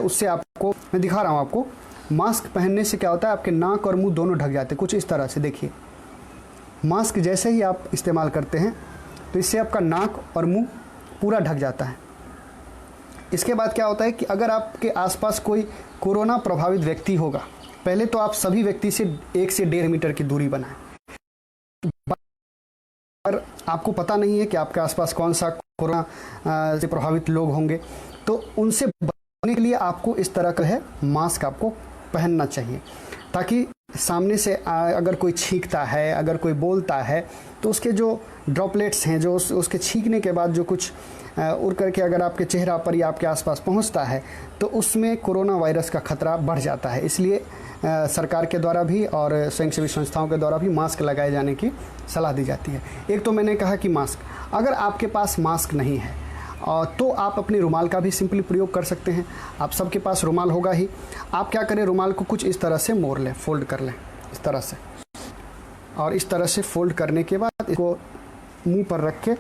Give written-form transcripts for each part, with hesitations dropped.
उससे आपको मैं दिखा रहा हूँ आपको। मास्क पहनने से क्या होता है, आपके नाक और मुंह दोनों ढक जाते हैं, कुछ इस तरह से। देखिए, मास्क जैसे ही आप इस्तेमाल करते हैं तो इससे आपका नाक और मुंह पूरा ढक जाता है। इसके बाद क्या होता है कि अगर आपके आसपास कोई कोरोना प्रभावित व्यक्ति होगा, पहले तो आप सभी व्यक्ति से 1 से 1.5 मीटर की दूरी बनाएं। अगर आपको पता नहीं है कि आपके आसपास कौन सा कोरोना से प्रभावित लोग होंगे, तो उनसे बचने के लिए आपको इस तरह का है मास्क आपको पहनना चाहिए, ताकि सामने से अगर कोई छींकता है, अगर कोई बोलता है, तो उसके जो ड्रॉपलेट्स हैं, जो उसके छींकने के बाद जो कुछ उड़ करके अगर आपके चेहरा पर या आपके आसपास पहुंचता है, तो उसमें कोरोना वायरस का खतरा बढ़ जाता है। इसलिए सरकार के द्वारा भी और स्वयंसेवी संस्थाओं के द्वारा भी मास्क लगाए जाने की सलाह दी जाती है। एक तो मैंने कहा कि मास्क, अगर आपके पास मास्क नहीं है तो आप अपने रुमाल का भी सिंपली प्रयोग कर सकते हैं। आप सबके पास रुमाल होगा ही। आप क्या करें, रुमाल को कुछ इस तरह से मोड़ लें, फोल्ड कर लें इस तरह से, और इस तरह से फोल्ड करने के बाद इसको मुंह पर रख के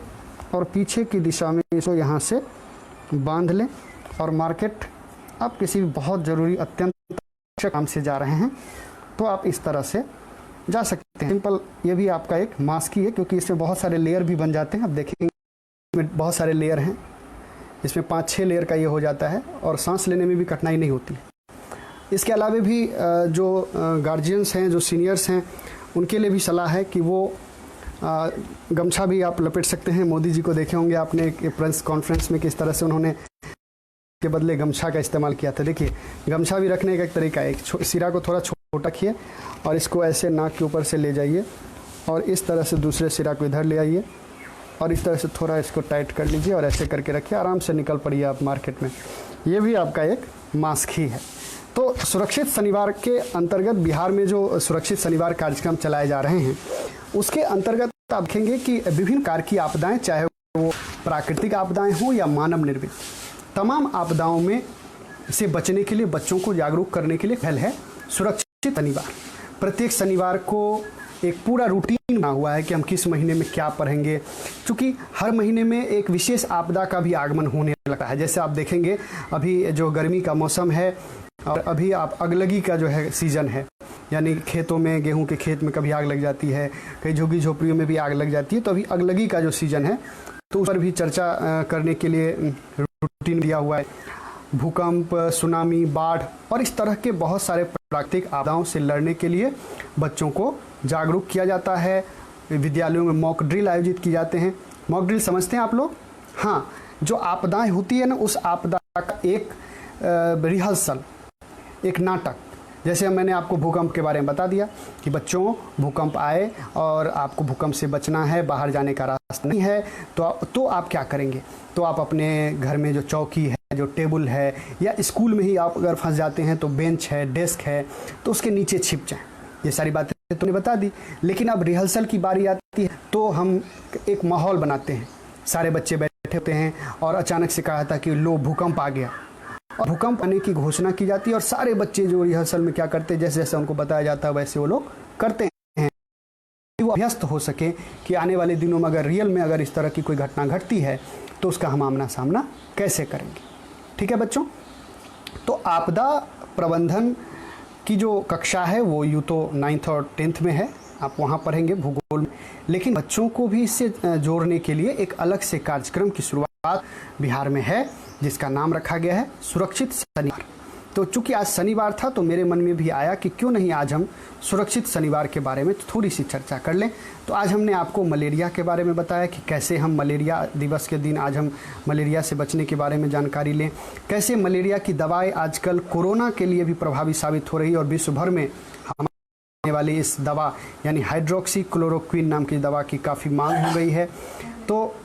और पीछे की दिशा में इसको यहाँ से बांध लें। और मार्केट आप किसी बहुत ज़रूरी अत्यंत काम से जा रहे हैं तो आप इस तरह से जा सकते हैं। सिंपल, ये भी आपका एक मास्क ही है, क्योंकि इसमें बहुत सारे लेयर भी बन जाते हैं। आप देखेंगे इसमें बहुत सारे लेयर हैं, इसमें 5-6 लेयर का ये हो जाता है और सांस लेने में भी कठिनाई नहीं होती। इसके अलावा भी जो गार्जियंस हैं, जो सीनियर्स हैं, उनके लिए भी सलाह है कि वो गमछा भी आप लपेट सकते हैं। मोदी जी को देखे होंगे आपने एक प्रेस कॉन्फ्रेंस में किस तरह से उन्होंने के बदले गमछा का इस्तेमाल किया था। देखिए, गमछा भी रखने का एक तरीका है। एक सिरा को थोड़ा छोटा रखिए और इसको ऐसे नाक के ऊपर से ले जाइए और इस तरह से दूसरे सिरा को इधर ले आइए और इस तरह से थोड़ा इसको टाइट कर लीजिए और ऐसे करके रखिए। आराम से निकल पड़िए आप मार्केट में। ये भी आपका एक मास्क ही है। तो सुरक्षित शनिवार के अंतर्गत बिहार में जो सुरक्षित शनिवार कार्यक्रम चलाए जा रहे हैं, उसके अंतर्गत आप देखेंगे कि विभिन्न प्रकार की आपदाएं, चाहे वो प्राकृतिक आपदाएं हों या मानव निर्मित, तमाम आपदाओं में से बचने के लिए बच्चों को जागरूक करने के लिए पहल है सुरक्षित शनिवार। प्रत्येक शनिवार को एक पूरा रूटीन बना हुआ है कि हम किस महीने में क्या पढ़ेंगे, क्योंकि हर महीने में एक विशेष आपदा का भी आगमन होने लगा है। जैसे आप देखेंगे अभी जो गर्मी का मौसम है और अभी आप अगलगी का जो है सीज़न है, यानी खेतों में, गेहूं के खेत में कभी आग लग जाती है, कई झुग्गी झोपड़ियों में भी आग लग जाती है। तो अभी अगलगी का जो सीज़न है, तो उस पर भी चर्चा करने के लिए रूटीन दिया हुआ है। भूकंप, सुनामी, बाढ़ और इस तरह के बहुत सारे प्राकृतिक आपदाओं से लड़ने के लिए बच्चों को जागरूक किया जाता है। विद्यालयों में मॉक ड्रिल आयोजित किए जाते हैं। मॉक ड्रिल समझते हैं आप लोग? हाँ, जो आपदाएं होती है ना, उस आपदा का एक रिहर्सल, एक नाटक। जैसे मैंने आपको भूकंप के बारे में बता दिया कि बच्चों, भूकंप आए और आपको भूकंप से बचना है, बाहर जाने का रास्ता नहीं है, तो आप क्या करेंगे? तो आप अपने घर में जो चौकी है, जो टेबल है, या स्कूल में ही आप अगर फंस जाते हैं तो बेंच है, डेस्क है, तो उसके नीचे छिप जाएं। ये सारी बातें तुमने बता दी। लेकिन अब रिहर्सल की बारी आती है तो हम एक माहौल बनाते हैं। सारे बच्चे बैठे होते हैं और अचानक से कहा था कि लो, भूकंप आ गया, और भूकंप आने की घोषणा की जाती है और सारे बच्चे जो रिहर्सल में क्या करते हैं, जैसे जैसे उनको बताया जाता है वैसे वो लोग करते हैं, वो अभ्यस्त हो सके कि आने वाले दिनों में अगर रियल में अगर इस तरह की कोई घटना घटती है तो उसका हम आमना सामना कैसे करेंगे। ठीक है बच्चों? तो आपदा प्रबंधन की जो कक्षा है वो यूँ तो 9th और 10th में है, आप वहाँ पढ़ेंगे भूगोल में, लेकिन बच्चों को भी इससे जोड़ने के लिए एक अलग से कार्यक्रम की शुरुआत बिहार में है, जिसका नाम रखा गया है सुरक्षित शनिवार। तो चूंकि आज शनिवार था तो मेरे मन में भी आया कि क्यों नहीं आज हम सुरक्षित शनिवार के बारे में थोड़ी सी चर्चा कर लें। तो आज हमने आपको मलेरिया के बारे में बताया कि कैसे हम मलेरिया दिवस के दिन आज हम मलेरिया से बचने के बारे में जानकारी लें, कैसे मलेरिया की दवाएं आजकल कोरोना के लिए भी प्रभावी साबित हो रही है और विश्व भर में हमारे वाली इस दवा यानी हाइड्रोक्सी क्लोरोक्विन नाम की दवा की काफ़ी मांग हो गई है। तो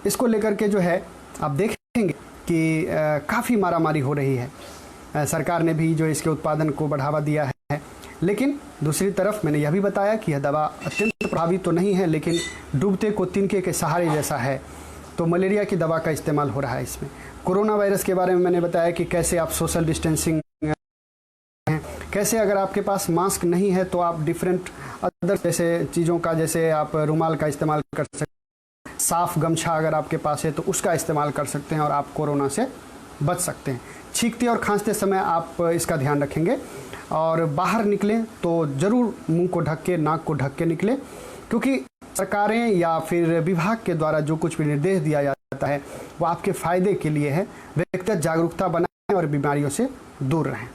इसको लेकर के जो है आप देखेंगे कि काफ़ी मारामारी हो रही है। सरकार ने भी जो इसके उत्पादन को बढ़ावा दिया है, लेकिन दूसरी तरफ मैंने यह भी बताया कि यह दवा अत्यंत प्रभावी तो नहीं है, लेकिन डूबते को तिनके के सहारे जैसा है। तो मलेरिया की दवा का इस्तेमाल हो रहा है इसमें। कोरोना वायरस के बारे में मैंने बताया कि कैसे आप सोशल डिस्टेंसिंग हैं, कैसे अगर आपके पास मास्क नहीं है तो आप डिफरेंट अदर जैसे चीज़ों का, जैसे आप रुमाल का इस्तेमाल कर सकते हैं, साफ गमछा अगर आपके पास है तो उसका इस्तेमाल कर सकते हैं और आप कोरोना से बच सकते हैं। छींकते और खांसते समय आप इसका ध्यान रखेंगे। और बाहर निकलें तो ज़रूर मुंह को ढक के, नाक को ढक के निकलें, क्योंकि सरकारें या फिर विभाग के द्वारा जो कुछ भी निर्देश दिया जाता है वो आपके फ़ायदे के लिए है। व्यक्तिगत जागरूकता बनाएं और बीमारियों से दूर रहें।